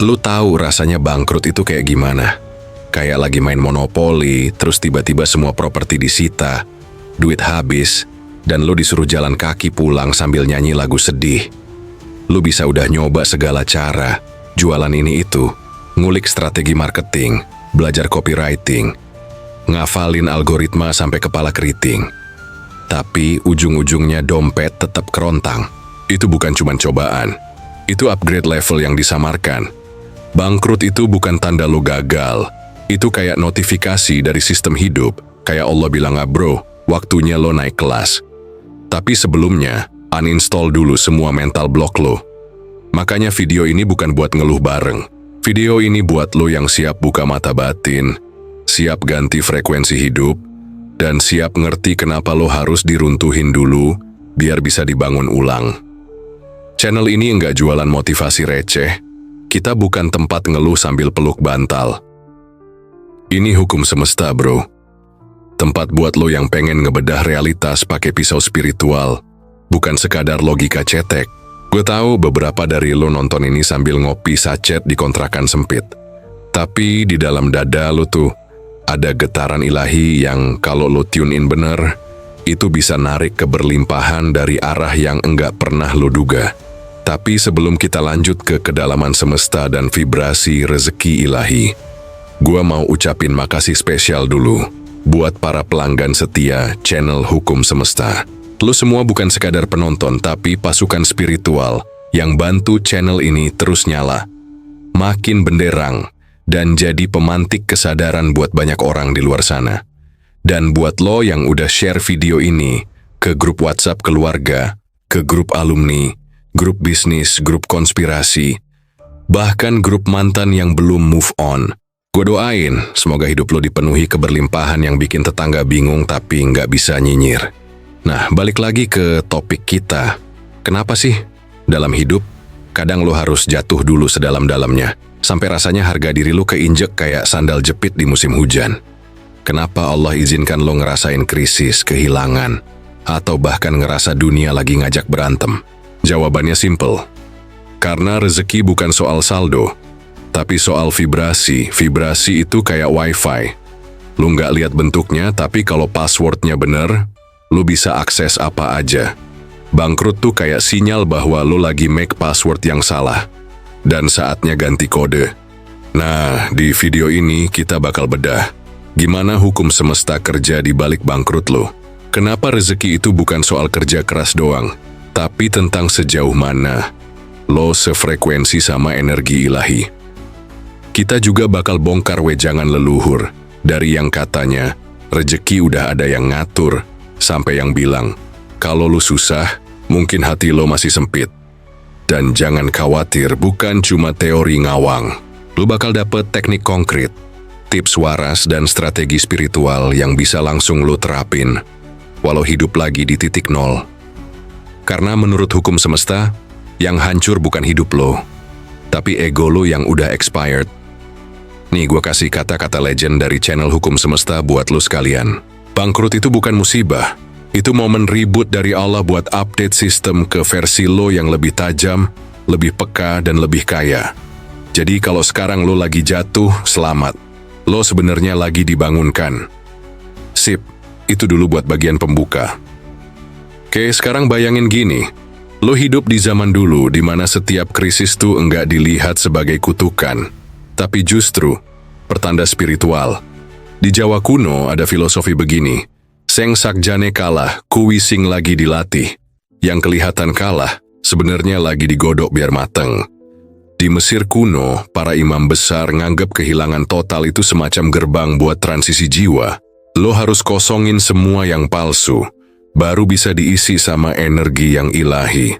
Lu tahu rasanya bangkrut itu kayak gimana? Kayak lagi main monopoli, terus tiba-tiba semua properti disita, duit habis, dan lu disuruh jalan kaki pulang sambil nyanyi lagu sedih. Lu bisa udah nyoba segala cara, jualan ini itu, ngulik strategi marketing, belajar copywriting, ngafalin algoritma sampai kepala keriting. Tapi ujung-ujungnya dompet tetap kerontang. Itu bukan cuma cobaan, itu upgrade level yang disamarkan. Bangkrut itu bukan tanda lo gagal, itu kayak notifikasi dari sistem hidup. Kayak Allah bilang, bro, waktunya lo naik kelas. Tapi sebelumnya, uninstall dulu semua mental block lo. Makanya video ini bukan buat ngeluh bareng. Video ini buat lo yang siap buka mata batin, siap ganti frekuensi hidup, dan siap ngerti kenapa lo harus diruntuhin dulu, biar bisa dibangun ulang. Channel ini enggak jualan motivasi receh. Kita bukan tempat ngeluh sambil peluk bantal. Ini hukum semesta, bro. Tempat buat lo yang pengen ngebedah realitas pakai pisau spiritual, bukan sekadar logika cetek. Gue tahu beberapa dari lo nonton ini sambil ngopi sachet di kontrakan sempit. Tapi di dalam dada lo tuh ada getaran ilahi yang kalau lo tune in bener, itu bisa narik keberlimpahan dari arah yang enggak pernah lo duga. Tapi sebelum kita lanjut ke kedalaman semesta dan vibrasi rezeki ilahi, gua mau ucapin makasih spesial dulu buat para pelanggan setia channel Hukum Semesta. Lu semua bukan sekadar penonton, tapi pasukan spiritual yang bantu channel ini terus nyala, makin benderang, dan jadi pemantik kesadaran buat banyak orang di luar sana. Dan buat lo yang udah share video ini ke grup WhatsApp keluarga, ke grup alumni, grup bisnis, grup konspirasi, bahkan grup mantan yang belum move on. Gue doain, semoga hidup lo dipenuhi keberlimpahan yang bikin tetangga bingung tapi nggak bisa nyinyir. Nah, balik lagi ke topik kita. Kenapa sih dalam hidup, kadang lo harus jatuh dulu sedalam-dalamnya, sampai rasanya harga diri lo keinjek kayak sandal jepit di musim hujan? Kenapa Allah izinkan lo ngerasain krisis, kehilangan, atau bahkan ngerasa dunia lagi ngajak berantem? Jawabannya simple. Karena rezeki bukan soal saldo, tapi soal vibrasi. Vibrasi itu kayak wifi. Lu nggak lihat bentuknya, tapi kalau passwordnya bener, lu bisa akses apa aja. Bangkrut tuh kayak sinyal bahwa lu lagi make password yang salah, dan saatnya ganti kode. Nah, di video ini kita bakal bedah gimana hukum semesta kerja di balik bangkrut lu. Kenapa rezeki itu bukan soal kerja keras doang, tapi tentang sejauh mana lo sefrekuensi sama energi ilahi. Kita juga bakal bongkar wejangan leluhur, dari yang katanya rezeki udah ada yang ngatur, sampai yang bilang kalau lo susah, mungkin hati lo masih sempit. Dan jangan khawatir, bukan cuma teori ngawang. Lo bakal dapet teknik konkret, tips waras dan strategi spiritual yang bisa langsung lo terapin walau hidup lagi di titik nol. Karena menurut hukum semesta, yang hancur bukan hidup lo, tapi ego lo yang udah expired. Nih, gue kasih kata-kata legend dari channel Hukum Semesta buat lo sekalian. Bangkrut itu bukan musibah. Itu momen reboot dari Allah buat update sistem ke versi lo yang lebih tajam, lebih peka, dan lebih kaya. Jadi kalau sekarang lo lagi jatuh, selamat. Lo sebenarnya lagi dibangunkan. Sip, itu dulu buat bagian pembuka. Oke, sekarang bayangin gini. Lo hidup di zaman dulu di mana setiap krisis tuh enggak dilihat sebagai kutukan, tapi justru pertanda spiritual. Di Jawa kuno ada filosofi begini, seng sakjane kalah, kuwi sing lagi dilatih. Yang kelihatan kalah, sebenarnya lagi digodok biar mateng. Di Mesir kuno, para imam besar nganggep kehilangan total itu semacam gerbang buat transisi jiwa. Lo harus kosongin semua yang palsu, baru bisa diisi sama energi yang ilahi.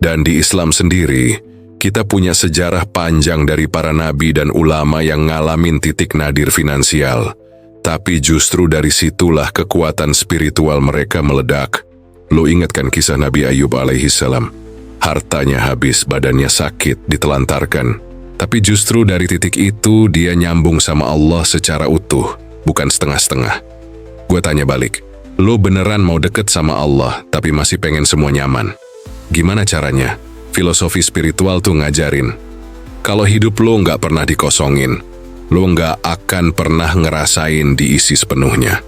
Dan di Islam sendiri, kita punya sejarah panjang dari para nabi dan ulama yang ngalamin titik nadir finansial. Tapi justru dari situlah kekuatan spiritual mereka meledak. Lo ingat kan kisah Nabi Ayub alaihissalam? Hartanya habis, badannya sakit, ditelantarkan. Tapi justru dari titik itu dia nyambung sama Allah secara utuh, bukan setengah-setengah. Gue tanya balik, lo beneran mau deket sama Allah tapi masih pengen semua nyaman? Gimana caranya? Filosofi spiritual tuh ngajarin, Kalau hidup lo nggak pernah dikosongin, lo nggak akan pernah ngerasain diisi sepenuhnya.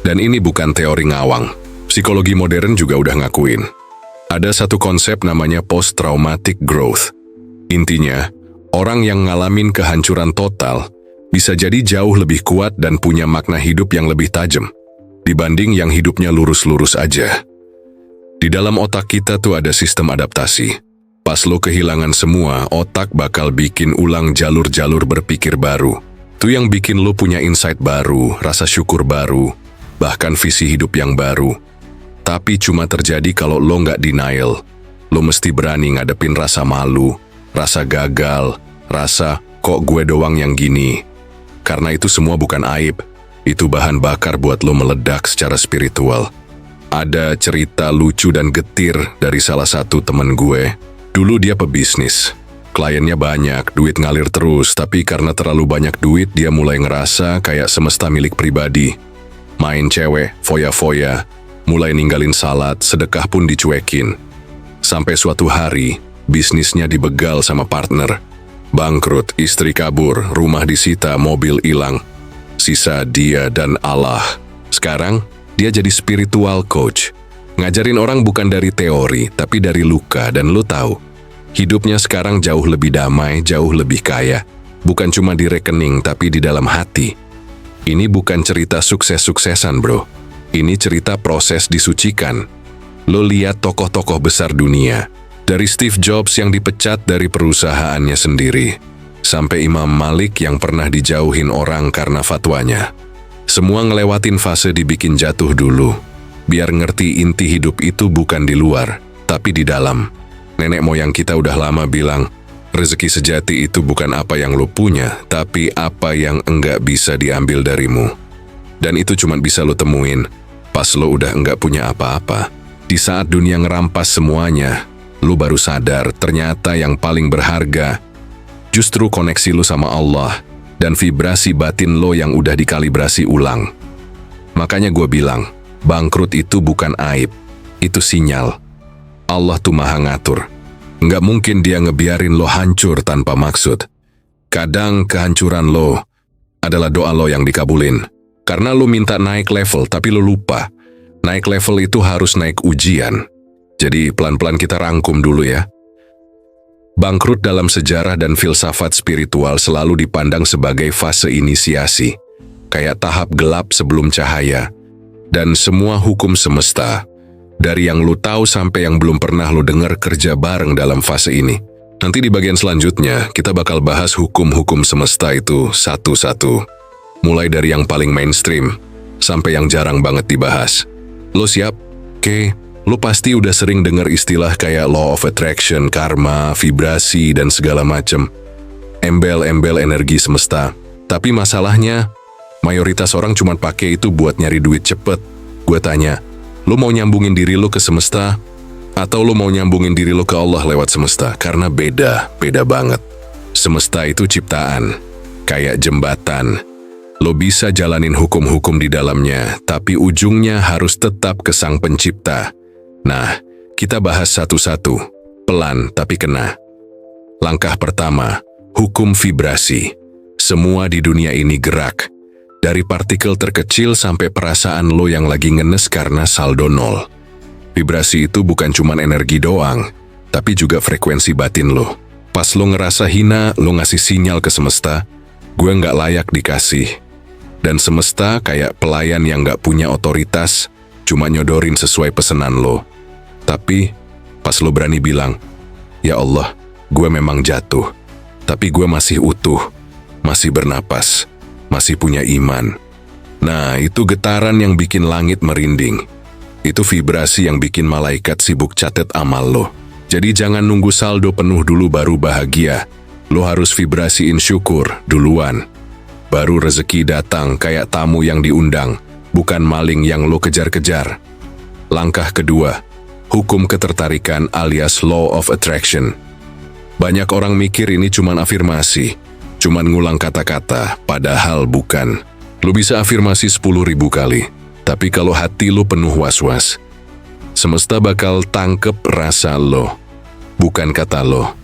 Dan ini bukan teori ngawang. Psikologi modern juga udah ngakuin. Ada satu konsep namanya post-traumatic growth. Intinya, orang yang ngalamin kehancuran total bisa jadi jauh lebih kuat dan punya makna hidup yang lebih tajam dibanding yang hidupnya lurus-lurus aja. Di dalam otak kita tuh ada sistem adaptasi. Pas lo kehilangan semua, otak bakal bikin ulang jalur-jalur berpikir baru. Itu yang bikin lo punya insight baru, rasa syukur baru, bahkan visi hidup yang baru. Tapi cuma terjadi kalau lo nggak denial. Lo mesti berani ngadepin rasa malu, rasa gagal, rasa kok gue doang yang gini. Karena itu semua bukan aib, itu bahan bakar buat lo meledak secara spiritual. Ada cerita lucu dan getir dari salah satu temen gue. Dulu dia pebisnis. Kliennya banyak, duit ngalir terus, tapi karena terlalu banyak duit dia mulai ngerasa kayak semesta milik pribadi. Main cewek, foya-foya, mulai ninggalin salat, sedekah pun dicuekin. Sampai suatu hari, bisnisnya dibegal sama partner. Bangkrut, istri kabur, rumah disita, mobil hilang. Sisa dia dan Allah. Sekarang, dia jadi spiritual coach. Ngajarin orang bukan dari teori, tapi dari luka, dan lu tahu, hidupnya sekarang jauh lebih damai, jauh lebih kaya. Bukan cuma di rekening, tapi di dalam hati. Ini bukan cerita sukses-suksesan, bro. Ini cerita proses disucikan. Lo lihat tokoh-tokoh besar dunia. Dari Steve Jobs yang dipecat dari perusahaannya sendiri, sampai Imam Malik yang pernah dijauhin orang karena fatwanya. Semua ngelewatin fase dibikin jatuh dulu. Biar ngerti inti hidup itu bukan di luar, tapi di dalam. Nenek moyang kita udah lama bilang, rezeki sejati itu bukan apa yang lo punya, tapi apa yang enggak bisa diambil darimu. Dan itu cuma bisa lo temuin pas lo udah enggak punya apa-apa. Di saat dunia ngerampas semuanya, lo baru sadar ternyata yang paling berharga justru koneksi lo sama Allah dan vibrasi batin lo yang udah dikalibrasi ulang. Makanya gue bilang, bangkrut itu bukan aib, itu sinyal. Allah tuh maha ngatur. Nggak mungkin dia ngebiarin lo hancur tanpa maksud. Kadang kehancuran lo adalah doa lo yang dikabulin. Karena lo minta naik level, tapi lo lupa. Naik level itu harus naik ujian. Jadi pelan-pelan kita rangkum dulu ya. Bangkrut dalam sejarah dan filsafat spiritual selalu dipandang sebagai fase inisiasi. Kayak tahap gelap sebelum cahaya. Dan semua hukum semesta, dari yang lo tahu sampai yang belum pernah lo dengar kerja bareng dalam fase ini. Nanti di bagian selanjutnya, kita bakal bahas hukum-hukum semesta itu satu-satu. Mulai dari yang paling mainstream, sampai yang jarang banget dibahas. Lo siap? Oke, lo pasti udah sering dengar istilah kayak law of attraction, karma, vibrasi, dan segala macem. Embel-embel energi semesta. Tapi masalahnya, mayoritas orang cuma pakai itu buat nyari duit cepet. Gue tanya, lo mau nyambungin diri lo ke semesta? Atau lo mau nyambungin diri lo ke Allah lewat semesta? Karena beda banget. Semesta itu ciptaan, kayak jembatan. Lo bisa jalanin hukum-hukum di dalamnya, tapi ujungnya harus tetap ke Sang Pencipta. Nah, kita bahas satu-satu, pelan tapi kena. Langkah pertama, hukum vibrasi. Semua di dunia ini gerak. Dari partikel terkecil sampai perasaan lo yang lagi ngenes karena saldo nol. Vibrasi itu bukan cuma energi doang, tapi juga frekuensi batin lo. Pas lo ngerasa hina, lo ngasih sinyal ke semesta, gue nggak layak dikasih. Dan semesta kayak pelayan yang nggak punya otoritas, cuma nyodorin sesuai pesanan lo. Tapi pas lo berani bilang, ya Allah, gue memang jatuh, tapi gue masih utuh, masih bernapas, masih punya iman. Nah, itu getaran yang bikin langit merinding. Itu vibrasi yang bikin malaikat sibuk catat amal lo. Jadi jangan nunggu saldo penuh dulu baru bahagia. Lo harus vibrasiin syukur duluan. Baru rezeki datang kayak tamu yang diundang, bukan maling yang lo kejar-kejar. Langkah kedua, hukum ketertarikan alias law of attraction. Banyak orang mikir ini cuman afirmasi, cuman ngulang kata-kata, padahal bukan. Lo bisa afirmasi 10.000 kali, tapi kalau hati lo penuh was-was, semesta bakal tangkep rasa lo, bukan kata lo.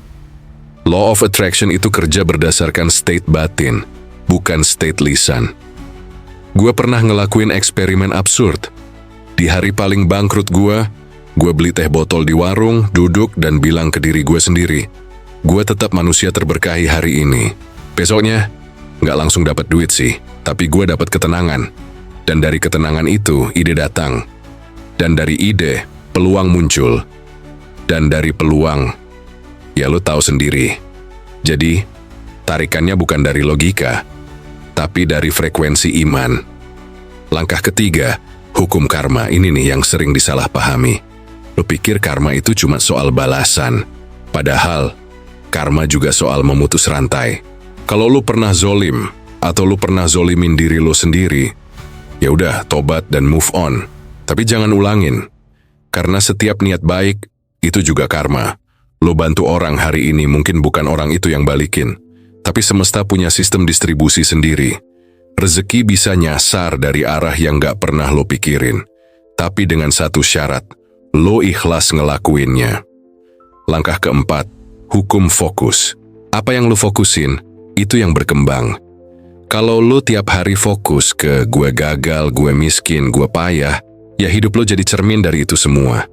Law of attraction itu kerja berdasarkan state batin, bukan state lisan. Gue pernah ngelakuin eksperimen absurd. Di hari paling bangkrut gue beli teh botol di warung, duduk dan bilang ke diri gue sendiri, gue tetap manusia terberkahi hari ini. Besoknya, nggak langsung dapat duit sih, tapi gue dapat ketenangan. Dan dari ketenangan itu, ide datang. Dan dari ide, peluang muncul. Dan dari peluang, ya lo tahu sendiri. Jadi, tarikannya bukan dari logika, tapi dari frekuensi iman. Langkah ketiga, hukum karma. Ini nih yang sering disalahpahami. Lo pikir karma itu cuma soal balasan. Padahal, karma juga soal memutus rantai. Kalau lo pernah zolim, atau lo pernah zolimin diri lo sendiri, ya udah tobat dan move on. Tapi jangan ulangin. Karena setiap niat baik, itu juga karma. Lo bantu orang hari ini mungkin bukan orang itu yang balikin. Tapi semesta punya sistem distribusi sendiri. Rezeki bisa nyasar dari arah yang gak pernah lo pikirin. Tapi dengan satu syarat, lo ikhlas ngelakuinnya. Langkah keempat, hukum fokus. Apa yang lo fokusin, itu yang berkembang. Kalau lo tiap hari fokus ke gue gagal, gue miskin, gue payah, ya hidup lo jadi cermin dari itu semua.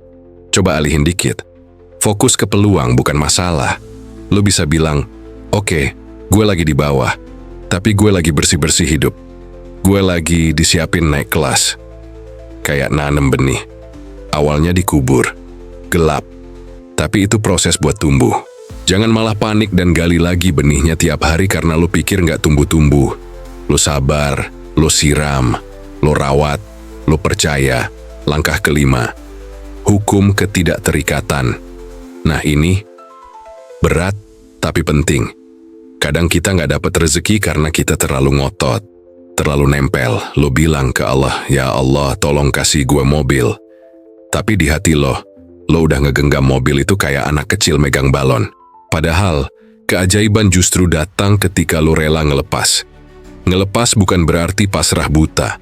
Coba alihin dikit. Fokus ke peluang bukan masalah. Lo bisa bilang, oke, gue lagi di bawah, tapi gue lagi bersih-bersih hidup. Gue lagi disiapin naik kelas. Kayak nanem benih. Awalnya dikubur, gelap. Tapi itu proses buat tumbuh. Jangan malah panik dan gali lagi benihnya tiap hari karena lo pikir nggak tumbuh-tumbuh. Lo sabar, lo siram, lo rawat, lo percaya. Langkah kelima, hukum ketidakterikatan. Nah ini, berat tapi penting. Kadang kita nggak dapat rezeki karena kita terlalu ngotot, terlalu nempel. Lo bilang ke Allah, ya Allah tolong kasih gue mobil. Tapi di hati lo udah ngegenggam mobil itu kayak anak kecil megang balon. Padahal, keajaiban justru datang ketika lo rela ngelepas. Ngelepas bukan berarti pasrah buta.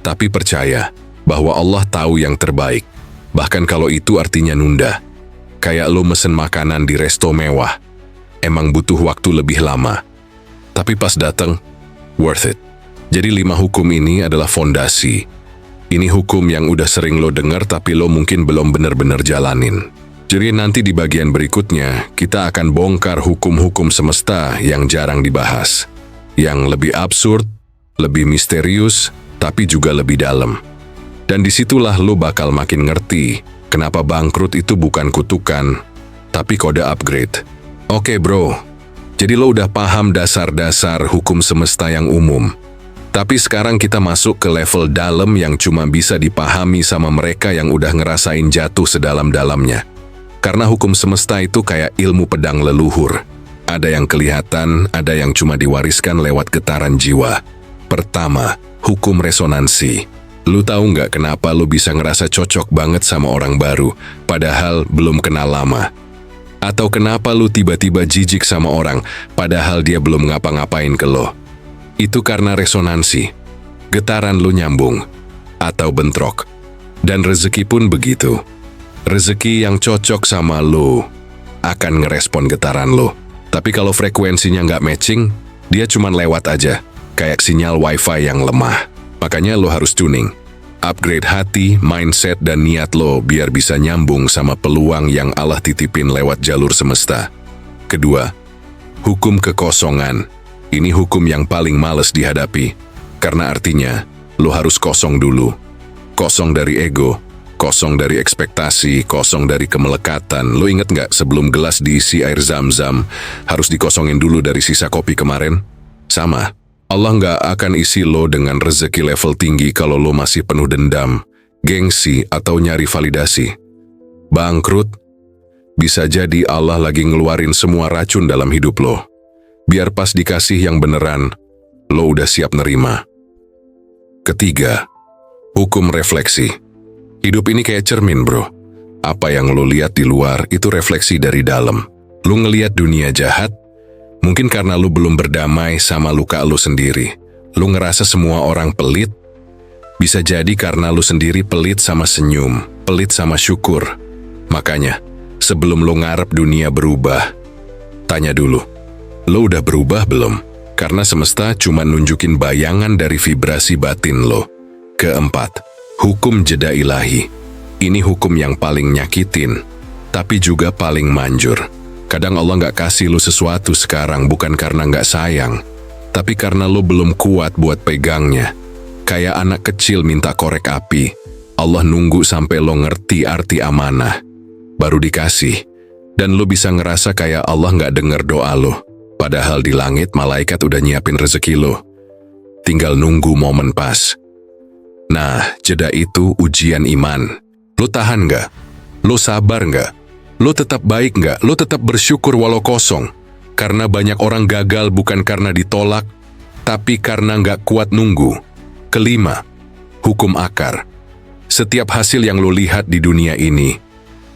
Tapi percaya bahwa Allah tahu yang terbaik. Bahkan kalau itu artinya nunda. Kayak lo mesen makanan di resto mewah. Emang butuh waktu lebih lama. Tapi pas datang, worth it. Jadi 5 hukum ini adalah fondasi. Ini hukum yang udah sering lo dengar tapi lo mungkin belum benar-benar jalanin. Jadi nanti di bagian berikutnya, kita akan bongkar hukum-hukum semesta yang jarang dibahas. Yang lebih absurd, lebih misterius, tapi juga lebih dalam. Dan disitulah lo bakal makin ngerti kenapa bangkrut itu bukan kutukan, tapi kode upgrade. Oke bro, jadi lo udah paham dasar-dasar hukum semesta yang umum. Tapi sekarang kita masuk ke level dalam yang cuma bisa dipahami sama mereka yang udah ngerasain jatuh sedalam-dalamnya. Karena hukum semesta itu kayak ilmu pedang leluhur. Ada yang kelihatan, ada yang cuma diwariskan lewat getaran jiwa. Pertama, hukum resonansi. Lu tahu nggak kenapa lu bisa ngerasa cocok banget sama orang baru, padahal belum kenal lama? Atau kenapa lu tiba-tiba jijik sama orang, padahal dia belum ngapa-ngapain ke lo? Itu karena resonansi. Getaran lu nyambung, atau bentrok. Dan rezeki pun begitu. Rezeki yang cocok sama lu akan ngerespon getaran lu. Tapi kalau frekuensinya nggak matching, dia cuma lewat aja, kayak sinyal wifi yang lemah. Makanya lo harus tuning. Upgrade hati, mindset, dan niat lo biar bisa nyambung sama peluang yang Allah titipin lewat jalur semesta. Kedua, hukum kekosongan. Ini hukum yang paling males dihadapi. Karena artinya, lo harus kosong dulu. Kosong dari ego, kosong dari ekspektasi, kosong dari kemelekatan. Lo inget nggak sebelum gelas diisi air zam-zam, harus dikosongin dulu dari sisa kopi kemarin? Sama. Allah nggak akan isi lo dengan rezeki level tinggi kalau lo masih penuh dendam, gengsi, atau nyari validasi. Bangkrut, bisa jadi Allah lagi ngeluarin semua racun dalam hidup lo. Biar pas dikasih yang beneran, lo udah siap nerima. Ketiga, hukum refleksi. Hidup ini kayak cermin bro. Apa yang lo lihat di luar itu refleksi dari dalam. Lo ngelihat dunia jahat, mungkin karena lu belum berdamai sama luka lu sendiri. Lu ngerasa semua orang pelit. Bisa jadi karena lu sendiri pelit sama senyum, pelit sama syukur. Makanya, sebelum lu ngarep dunia berubah, Tanya dulu, lo udah berubah belum? Karena semesta cuma nunjukin bayangan dari vibrasi batin lo. Keempat, hukum jeda ilahi. Ini hukum yang paling nyakitin, tapi juga paling manjur. Kadang Allah nggak kasih lo sesuatu sekarang bukan karena nggak sayang, tapi karena lo belum kuat buat pegangnya. Kayak anak kecil minta korek api, Allah nunggu sampai lo ngerti arti amanah, baru dikasih. Dan lo bisa ngerasa kayak Allah nggak denger doa lo. Padahal di langit malaikat udah nyiapin rezeki lo. Tinggal nunggu momen pas. Nah, jeda itu ujian iman. Lo tahan nggak? Lo sabar nggak? Lo tetap baik nggak? Lo tetap bersyukur walau kosong? Karena banyak orang gagal bukan karena ditolak, tapi karena nggak kuat nunggu. Kelima, hukum akar. Setiap hasil yang lo lihat di dunia ini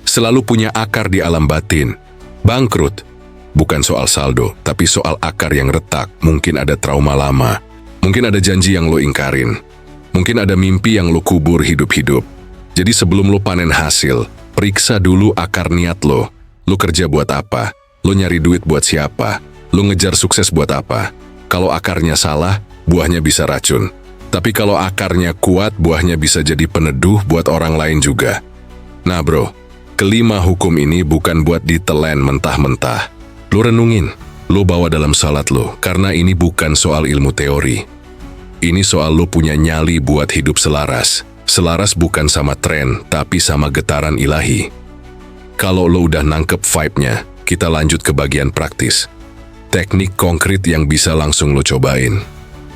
selalu punya akar di alam batin. Bangkrut bukan soal saldo, tapi soal akar yang retak. Mungkin ada trauma lama, mungkin ada janji yang lo ingkarin, mungkin ada mimpi yang lo kubur hidup-hidup. Jadi sebelum lo panen hasil, periksa dulu akar niat lo. Lo kerja buat apa? Lo nyari duit buat siapa? Lo ngejar sukses buat apa? Kalau akarnya salah, buahnya bisa racun. Tapi kalau akarnya kuat, buahnya bisa jadi peneduh buat orang lain juga. Nah bro, kelima hukum ini bukan buat ditelan mentah-mentah. Lo renungin, lo bawa dalam salat lo, karena ini bukan soal ilmu teori. Ini soal lo punya nyali buat hidup selaras. Selaras bukan sama tren, tapi sama getaran ilahi. Kalau lo udah nangkep vibe-nya, kita lanjut ke bagian praktis. Teknik konkret yang bisa langsung lo cobain.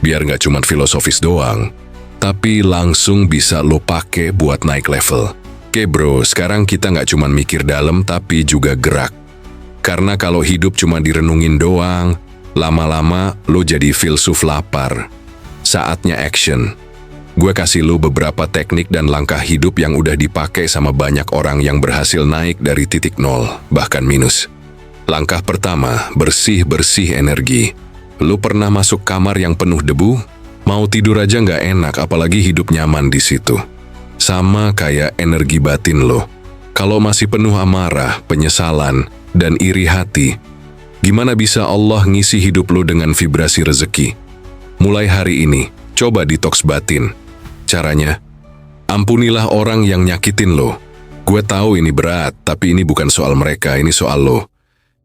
Biar nggak cuma filosofis doang, tapi langsung bisa lo pakai buat naik level. Oke bro, sekarang kita nggak cuma mikir dalam, tapi juga gerak. Karena kalau hidup cuma direnungin doang, lama-lama lo jadi filsuf lapar. Saatnya action. Gue kasih lo beberapa teknik dan langkah hidup yang udah dipakai sama banyak orang yang berhasil naik dari titik nol, bahkan minus. Langkah pertama, bersih-bersih energi. Lo pernah masuk kamar yang penuh debu? Mau tidur aja nggak enak, apalagi hidup nyaman di situ. Sama kayak energi batin lo. Kalau masih penuh amarah, penyesalan, dan iri hati, gimana bisa Allah ngisi hidup lo dengan vibrasi rezeki? Mulai hari ini, coba detox batin. Caranya, ampunilah orang yang nyakitin lo. Gue tahu ini berat, tapi ini bukan soal mereka, ini soal lo.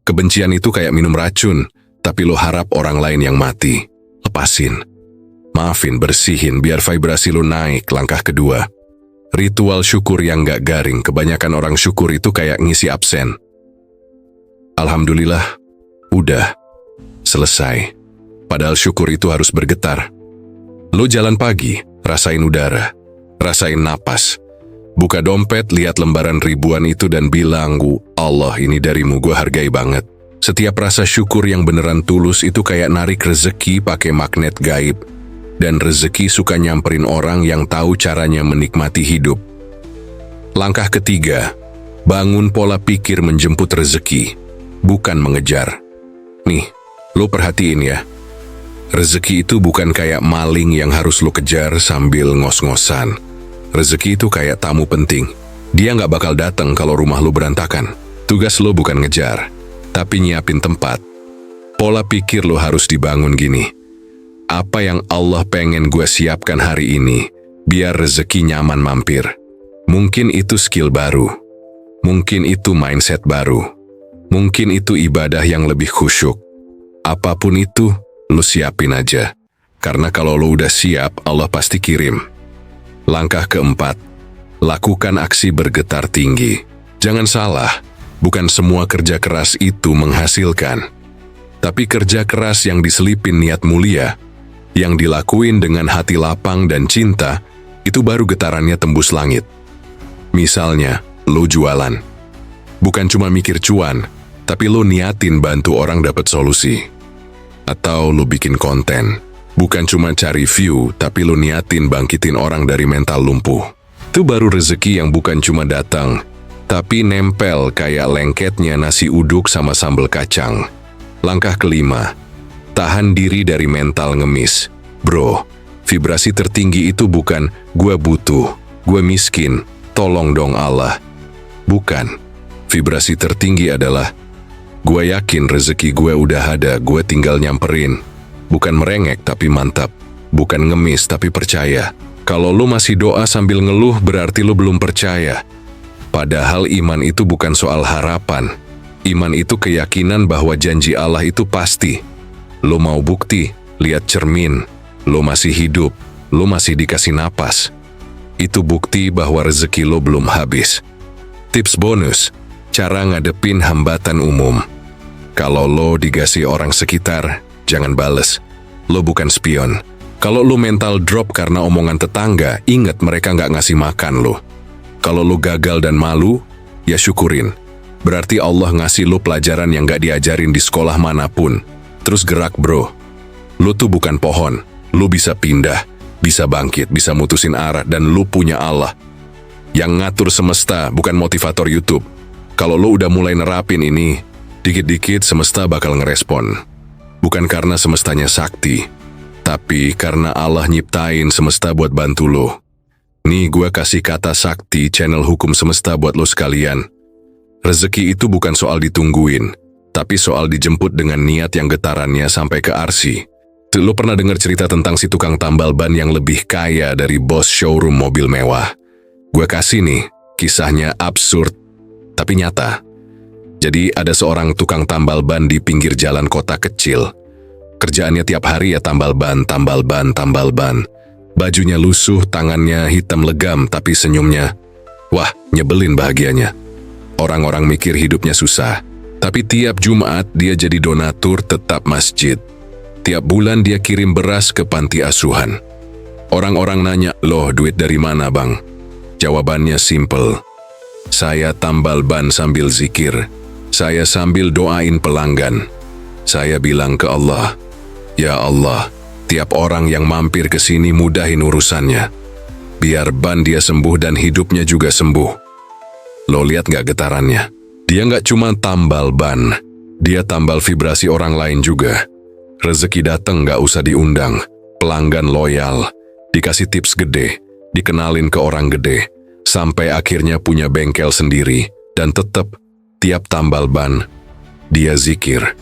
Kebencian itu kayak minum racun, tapi lo harap orang lain yang mati. Lepasin. Maafin, bersihin, biar vibrasi lo naik. Langkah kedua, ritual syukur yang gak garing. Kebanyakan orang syukur itu kayak ngisi absen. Alhamdulillah, udah, selesai. Padahal syukur itu harus bergetar. Lo jalan pagi, rasain udara, rasain napas. Buka dompet, lihat lembaran ribuan itu dan bilang, Allah ini darimu, gue hargai banget. Setiap rasa syukur yang beneran tulus itu kayak narik rezeki pakai magnet gaib. Dan rezeki suka nyamperin orang yang tahu caranya menikmati hidup. Langkah ketiga, bangun pola pikir menjemput rezeki, bukan mengejar. Nih, lo perhatiin ya. Rezeki itu bukan kayak maling yang harus lo kejar sambil ngos-ngosan. Rezeki itu kayak tamu penting. Dia nggak bakal datang kalau rumah lo berantakan. Tugas lo bukan ngejar, tapi nyiapin tempat. Pola pikir lo harus dibangun gini. Apa yang Allah pengen gue siapkan hari ini, biar rezeki nyaman mampir. Mungkin itu skill baru. Mungkin itu mindset baru. Mungkin itu ibadah yang lebih khusyuk. Apapun itu, lo siapin aja. Karena kalau lo udah siap, Allah pasti kirim. Langkah keempat, lakukan aksi bergetar tinggi. Jangan salah, bukan semua kerja keras itu menghasilkan. Tapi kerja keras yang diselipin niat mulia, yang dilakuin dengan hati lapang dan cinta, itu baru getarannya tembus langit. Misalnya, lo jualan. Bukan cuma mikir cuan, tapi lo niatin bantu orang dapat solusi. Atau lo bikin konten. Bukan cuma cari view, tapi lo niatin bangkitin orang dari mental lumpuh. Itu baru rezeki yang bukan cuma datang, tapi nempel kayak lengketnya nasi uduk sama sambal kacang. Langkah kelima, tahan diri dari mental ngemis. Bro, vibrasi tertinggi itu bukan gue butuh, gue miskin, tolong dong Allah. Bukan. Vibrasi tertinggi adalah Gue yakin rezeki gue udah ada, gue tinggal nyamperin. Bukan merengek tapi mantap. Bukan ngemis tapi percaya. Kalau lu masih doa sambil ngeluh berarti lu belum percaya. Padahal iman itu bukan soal harapan. Iman itu keyakinan bahwa janji Allah itu pasti. Lu mau bukti, lihat cermin. Lu masih hidup, lu masih dikasih napas. Itu bukti bahwa rezeki lu belum habis. Tips bonus, cara ngadepin hambatan umum. Kalau lo digasi orang sekitar, jangan bales. Lo bukan spion. Kalau lo mental drop karena omongan tetangga, ingat mereka nggak ngasih makan lo. Kalau lo gagal dan malu, ya syukurin. Berarti Allah ngasih lo pelajaran yang nggak diajarin di sekolah manapun. Terus gerak bro. Lo tuh bukan pohon. Lo bisa pindah, bisa bangkit, bisa mutusin arah, dan lo punya Allah. Yang ngatur semesta, bukan motivator YouTube. Kalau lo udah mulai nerapin ini, dikit-dikit semesta bakal ngerespon. Bukan karena semestanya sakti, tapi karena Allah nyiptain semesta buat bantu lo. Nih gue kasih kata sakti channel hukum semesta buat lo sekalian. Rezeki itu bukan soal ditungguin, tapi soal dijemput dengan niat yang getarannya sampai ke arsi. Lo pernah dengar cerita tentang si tukang tambal ban yang lebih kaya dari bos showroom mobil mewah? Gue kasih nih, kisahnya absurd, tapi nyata. Jadi ada seorang tukang tambal ban di pinggir jalan kota kecil. Kerjaannya tiap hari ya tambal ban, tambal ban, tambal ban. Bajunya lusuh, tangannya hitam legam, tapi senyumnya, wah, nyebelin bahagianya. Orang-orang mikir hidupnya susah, tapi tiap Jumat dia jadi donatur tetap masjid. Tiap bulan dia kirim beras ke panti asuhan. Orang-orang nanya, loh duit dari mana bang? Jawabannya simple, saya tambal ban sambil zikir. Saya sambil doain pelanggan. Saya bilang ke Allah, ya Allah, tiap orang yang mampir ke sini mudahin urusannya. Biar ban dia sembuh dan hidupnya juga sembuh. Lo lihat gak getarannya? Dia gak cuma tambal ban, dia tambal vibrasi orang lain juga. Rezeki dateng gak usah diundang, pelanggan loyal, dikasih tips gede, dikenalin ke orang gede, sampai akhirnya punya bengkel sendiri, dan tetap tiap tambal ban, dia zikir.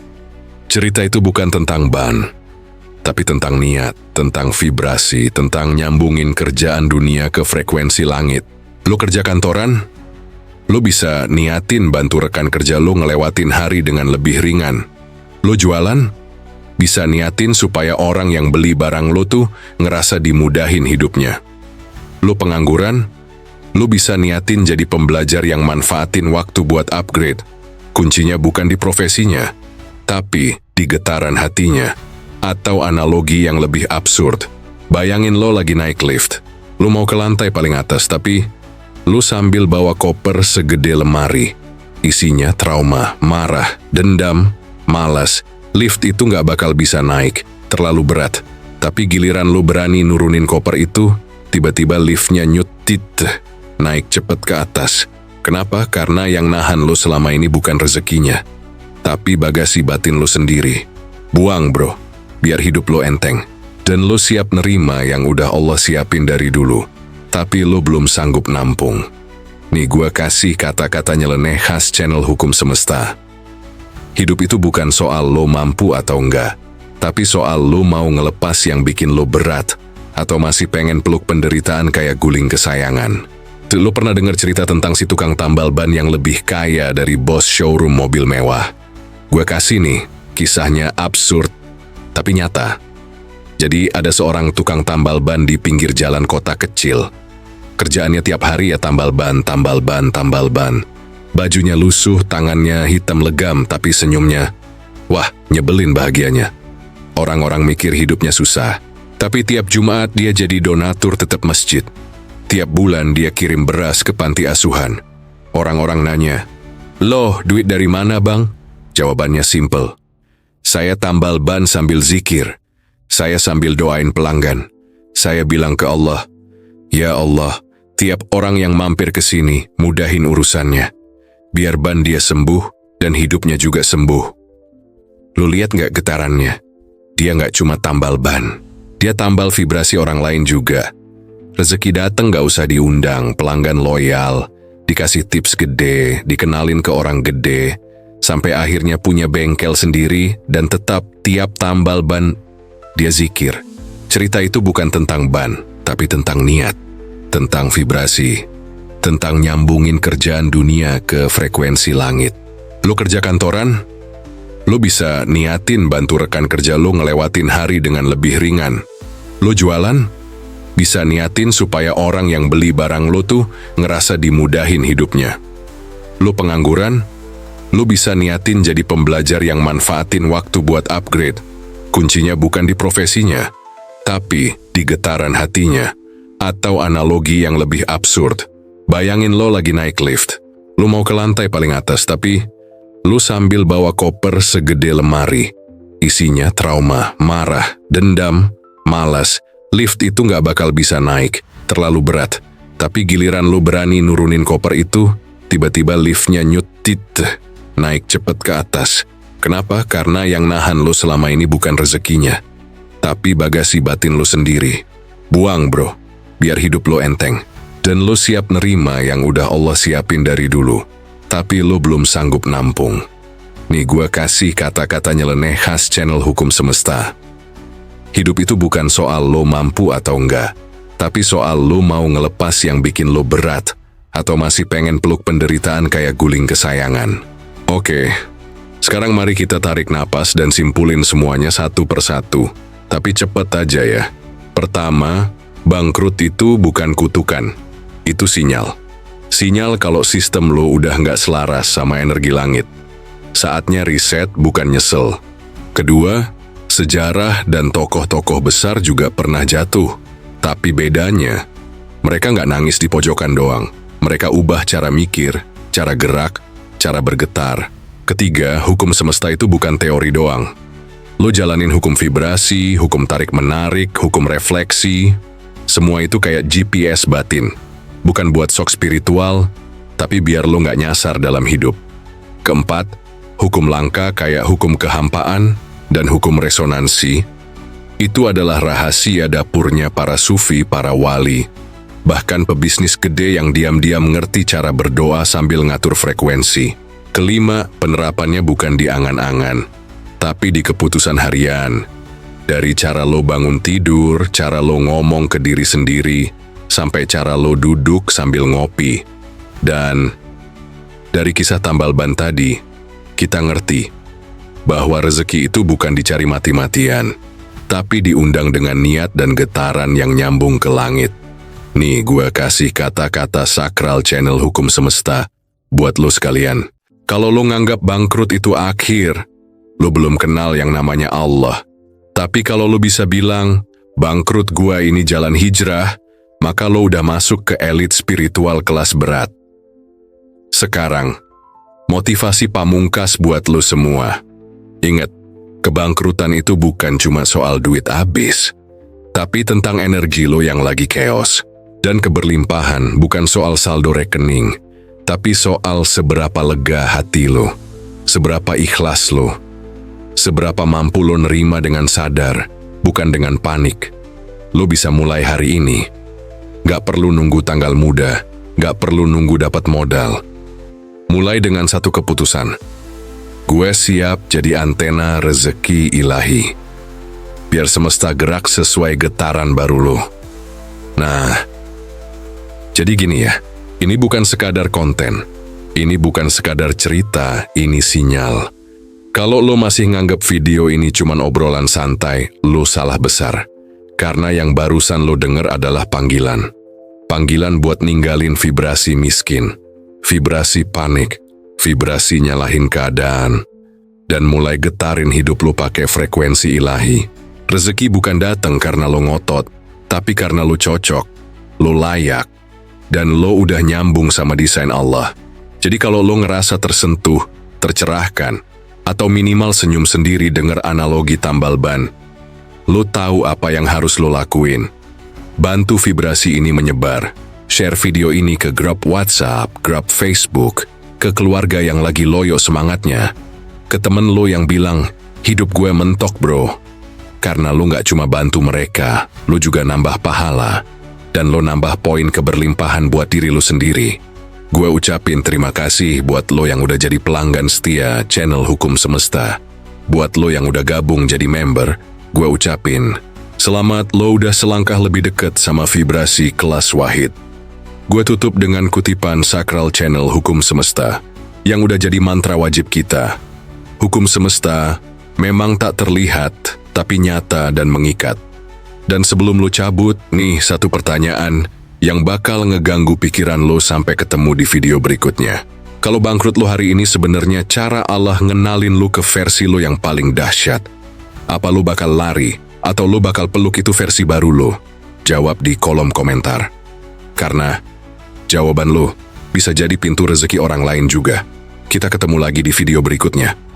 Cerita itu bukan tentang ban, tapi tentang niat, tentang vibrasi, tentang nyambungin kerjaan dunia ke frekuensi langit. Lo kerja kantoran, lo bisa niatin bantu rekan kerja lo ngelewatin hari dengan lebih ringan. Lo jualan, bisa niatin supaya orang yang beli barang lo tuh ngerasa dimudahin hidupnya. Lo pengangguran, lo bisa niatin jadi pembelajar yang manfaatin waktu buat upgrade. Kuncinya bukan di profesinya, tapi di getaran hatinya. Atau analogi yang lebih absurd. Bayangin lo lagi naik lift. Lo mau ke lantai paling atas, tapi lo sambil bawa koper segede lemari. Isinya trauma, marah, dendam, malas. Lift itu nggak bakal bisa naik, terlalu berat. Tapi giliran lo berani nurunin koper itu, tiba-tiba liftnya nyutit. Naik cepet ke atas. Kenapa? Karena yang nahan lo selama ini bukan rezekinya, tapi bagasi batin lo sendiri. Buang bro, biar hidup lo enteng. Dan lo siap nerima yang udah Allah siapin dari dulu, tapi lo belum sanggup nampung. Nih gue kasih kata-kata nyeleneh khas channel hukum semesta. Hidup itu bukan soal lo mampu atau enggak, tapi soal lo mau ngelepas yang bikin lo berat, atau masih pengen peluk penderitaan kayak guling kesayangan. Lo pernah dengar cerita tentang si tukang tambal ban yang lebih kaya dari bos showroom mobil mewah? Gue kasih nih, kisahnya absurd, tapi nyata. Jadi ada seorang tukang tambal ban di pinggir jalan kota kecil. Kerjaannya tiap hari ya tambal ban, tambal ban, tambal ban. Bajunya lusuh, tangannya hitam legam, tapi senyumnya, wah, nyebelin bahagianya. Orang-orang mikir hidupnya susah, tapi tiap Jumat dia jadi donatur tetap masjid. Tiap bulan dia kirim beras ke panti asuhan. Orang-orang nanya, loh duit dari mana bang? Jawabannya simple, saya tambal ban sambil zikir. Saya sambil doain pelanggan. Saya bilang ke Allah, ya Allah, tiap orang yang mampir ke sini mudahin urusannya. Biar ban dia sembuh dan hidupnya juga sembuh. Lu lihat gak getarannya? Dia gak cuma tambal ban, dia tambal vibrasi orang lain juga. Rezeki dateng gak usah diundang, pelanggan loyal, dikasih tips gede, dikenalin ke orang gede, sampai akhirnya punya bengkel sendiri dan tetap tiap tambal ban dia zikir. Cerita itu bukan tentang ban, tapi tentang niat, tentang vibrasi, tentang nyambungin kerjaan dunia ke frekuensi langit. Lo kerja kantoran, lo bisa niatin bantu rekan kerja lo ngelewatin hari dengan lebih ringan. Lo jualan, bisa niatin supaya orang yang beli barang lo tuh ngerasa dimudahin hidupnya. Lo pengangguran, lo bisa niatin jadi pembelajar yang manfaatin waktu buat upgrade. Kuncinya bukan di profesinya, tapi di getaran hatinya. Atau analogi yang lebih absurd. Bayangin lo lagi naik lift. Lo mau ke lantai paling atas, tapi lo sambil bawa koper segede lemari. Isinya trauma, marah, dendam, malas. Lift itu nggak bakal bisa naik, terlalu berat. Tapi giliran lo berani nurunin koper itu, tiba-tiba liftnya nyutit, naik cepet ke atas. Kenapa? Karena yang nahan lo selama ini bukan rezekinya, tapi bagasi batin lo sendiri. Buang bro, biar hidup lo enteng. Dan lo siap nerima yang udah Allah siapin dari dulu, tapi lo belum sanggup nampung. Nih gua kasih kata-kata nyeleneh khas channel Hukum Semesta. Hidup itu bukan soal lo mampu atau enggak, tapi soal lo mau ngelepas yang bikin lo berat, atau masih pengen peluk penderitaan kayak guling kesayangan. Oke, sekarang mari kita tarik napas dan simpulin semuanya satu persatu. Tapi cepet aja ya. Pertama, bangkrut itu bukan kutukan. Itu sinyal. Sinyal kalau sistem lo udah nggak selaras sama energi langit. Saatnya riset, bukan nyesel. Kedua, sejarah dan tokoh-tokoh besar juga pernah jatuh. Tapi bedanya, mereka nggak nangis di pojokan doang. Mereka ubah cara mikir, cara gerak, cara bergetar. Ketiga, hukum semesta itu bukan teori doang. Lo jalanin hukum vibrasi, hukum tarik-menarik, hukum refleksi. Semua itu kayak GPS batin. Bukan buat sok spiritual, tapi biar lo nggak nyasar dalam hidup. Keempat, hukum langka kayak hukum kehampaan dan hukum resonansi. Itu adalah rahasia dapurnya para sufi, para wali. Bahkan pebisnis gede yang diam-diam mengerti cara berdoa sambil ngatur frekuensi. Kelima, penerapannya bukan di angan-angan, tapi di keputusan harian. Dari cara lo bangun tidur, cara lo ngomong ke diri sendiri, sampai cara lo duduk sambil ngopi. Dan dari kisah tambal ban tadi, kita ngerti bahwa rezeki itu bukan dicari mati-matian, tapi diundang dengan niat dan getaran yang nyambung ke langit. Nih, gua kasih kata-kata sakral channel Hukum Semesta buat lo sekalian. Kalau lo nganggap bangkrut itu akhir, lo belum kenal yang namanya Allah. Tapi kalau lo bisa bilang, bangkrut gua ini jalan hijrah, maka lo udah masuk ke elit spiritual kelas berat. Sekarang, motivasi pamungkas buat lo semua. Ingat, kebangkrutan itu bukan cuma soal duit habis, tapi tentang energi lo yang lagi chaos. Dan keberlimpahan bukan soal saldo rekening, tapi soal seberapa lega hati lo, seberapa ikhlas lo, seberapa mampu lo nerima dengan sadar, bukan dengan panik. Lo bisa mulai hari ini. Gak perlu nunggu tanggal muda, gak perlu nunggu dapat modal. Mulai dengan satu keputusan. Gue siap jadi antena rezeki ilahi. Biar semesta gerak sesuai getaran baru lo. Nah, jadi gini ya, ini bukan sekadar konten, ini bukan sekadar cerita, ini sinyal. Kalau lo masih nganggep video ini cuman obrolan santai, lo salah besar. Karena yang barusan lo denger adalah panggilan. Panggilan buat ninggalin vibrasi miskin, vibrasi panik, vibrasi nyalahin keadaan, dan mulai getarin hidup lo pakai frekuensi ilahi. Rezeki bukan datang karena lo ngotot, tapi karena lo cocok, lo layak, dan lo udah nyambung sama desain Allah. Jadi kalau lo ngerasa tersentuh, tercerahkan, atau minimal senyum sendiri dengar analogi tambal ban, lo tahu apa yang harus lo lakuin. Bantu vibrasi ini menyebar. Share video ini ke grup WhatsApp, grup Facebook, ke keluarga yang lagi loyo semangatnya, ke temen lo yang bilang, hidup gue mentok bro. Karena lo gak cuma bantu mereka, lo juga nambah pahala. Dan lo nambah poin keberlimpahan buat diri lo sendiri. Gue ucapin terima kasih buat lo yang udah jadi pelanggan setia channel Hukum Semesta. Buat lo yang udah gabung jadi member, gue ucapin selamat, lo udah selangkah lebih deket sama vibrasi kelas Wahid. Gue tutup dengan kutipan sakral channel Hukum Semesta yang udah jadi mantra wajib kita. Hukum semesta memang tak terlihat, tapi nyata dan mengikat. Dan sebelum lo cabut, nih satu pertanyaan yang bakal ngeganggu pikiran lo sampai ketemu di video berikutnya. Kalau bangkrut lo hari ini sebenarnya cara Allah ngenalin lo ke versi lo yang paling dahsyat. Apa lo bakal lari atau lo bakal peluk itu versi baru lo? Jawab di kolom komentar. Karena jawaban lo bisa jadi pintu rezeki orang lain juga. Kita ketemu lagi di video berikutnya.